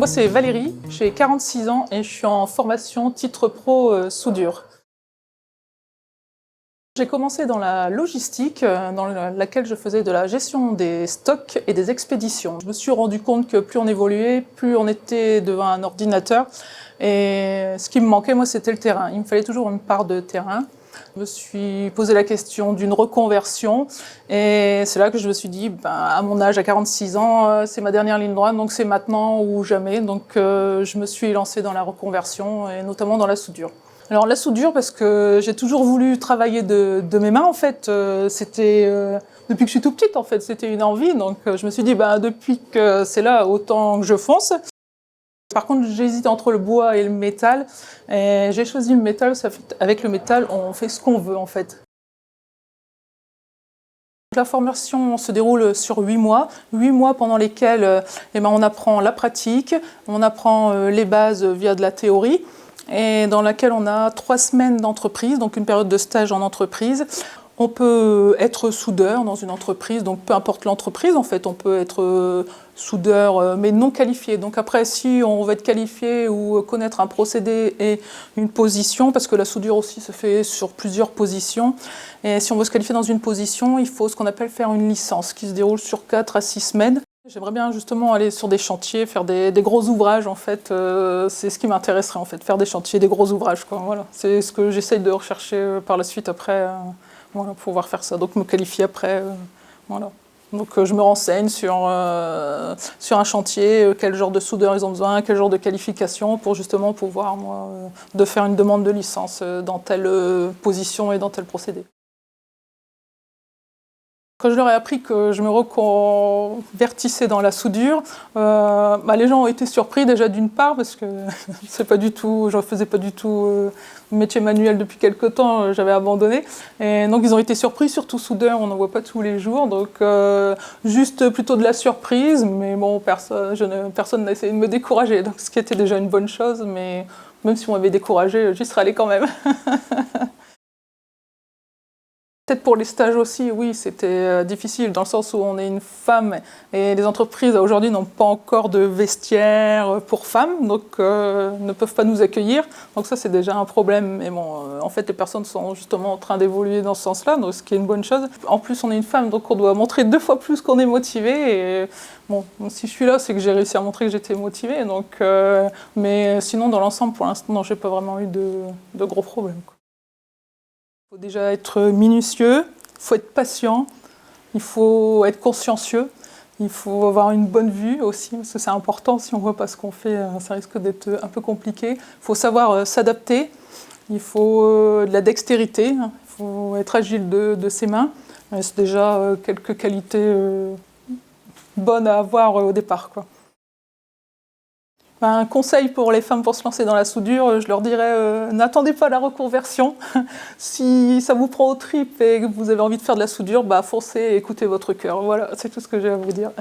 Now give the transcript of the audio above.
Moi c'est Valérie, j'ai 46 ans et je suis en formation titre pro soudure. J'ai commencé dans la logistique, dans laquelle je faisais de la gestion des stocks et des expéditions. Je me suis rendu compte que plus on évoluait, plus on était devant un ordinateur. Et ce qui me manquait, moi, c'était le terrain. Il me fallait toujours une part de terrain. Je me suis posé la question d'une reconversion et c'est là que je me suis dit, à mon âge, à 46 ans, c'est ma dernière ligne droite, donc c'est maintenant ou jamais. Donc je me suis lancée dans la reconversion et notamment dans la soudure. Alors la soudure, parce que j'ai toujours voulu travailler de mes mains en fait, depuis que je suis tout petite en fait, c'était une envie, donc je me suis dit depuis que c'est là, autant que je fonce. Par contre, j'hésite entre le bois et le métal, et j'ai choisi le métal, avec le métal, on fait ce qu'on veut en fait. La formation se déroule sur 8 mois, 8 mois pendant lesquels on apprend la pratique, on apprend les bases via de la théorie, et dans laquelle on a 3 semaines d'entreprise, donc une période de stage en entreprise. On peut être soudeur dans une entreprise, donc peu importe l'entreprise en fait, on peut être soudeur mais non qualifié. Donc après, si on veut être qualifié ou connaître un procédé et une position, parce que la soudure aussi se fait sur plusieurs positions, et si on veut se qualifier dans une position, il faut ce qu'on appelle faire une licence qui se déroule sur 4 à 6 semaines. J'aimerais bien justement aller sur des chantiers, faire des gros ouvrages en fait, c'est ce qui m'intéresserait en fait, faire des chantiers, des gros ouvrages quoi, voilà. C'est ce que j'essaye de rechercher par la suite après, voilà, pour pouvoir faire ça, donc me qualifier après, voilà. Donc je me renseigne sur un chantier, quel genre de soudeur ils ont besoin, quel genre de qualification pour justement pouvoir moi, de faire une demande de licence dans telle position et dans tel procédé. Quand je leur ai appris que je me reconvertissais dans la soudure, les gens ont été surpris déjà d'une part parce que c'est pas du tout, je ne faisais pas du tout métier manuel depuis quelque temps, j'avais abandonné. Et donc ils ont été surpris, surtout soudeur, on n'en voit pas tous les jours, donc juste plutôt de la surprise, mais bon, personne n'a essayé de me décourager, donc ce qui était déjà une bonne chose, mais même si on m'avait découragé, j'y serais allée quand même. Peut-être pour les stages aussi, oui, c'était difficile dans le sens où on est une femme et les entreprises aujourd'hui n'ont pas encore de vestiaire pour femmes, donc ne peuvent pas nous accueillir. Donc ça, c'est déjà un problème. Mais bon, en fait, les personnes sont justement en train d'évoluer dans ce sens-là, donc ce qui est une bonne chose. En plus, on est une femme, donc on doit montrer 2 fois plus qu'on est motivé. Et bon, si je suis là, c'est que j'ai réussi à montrer que j'étais motivée. Donc, mais sinon, dans l'ensemble, pour l'instant, non, j'ai pas vraiment eu de gros problèmes, quoi. Il faut déjà être minutieux, il faut être patient, il faut être consciencieux, il faut avoir une bonne vue aussi, parce que c'est important, si on ne voit pas ce qu'on fait, ça risque d'être un peu compliqué. Il faut savoir s'adapter, il faut de la dextérité, il faut être agile de ses mains. C'est déjà quelques qualités bonnes à avoir au départ, quoi. Un conseil pour les femmes pour se lancer dans la soudure, je leur dirais n'attendez pas la reconversion. Si ça vous prend aux tripes et que vous avez envie de faire de la soudure, foncez et écoutez votre cœur. Voilà, c'est tout ce que j'ai à vous dire.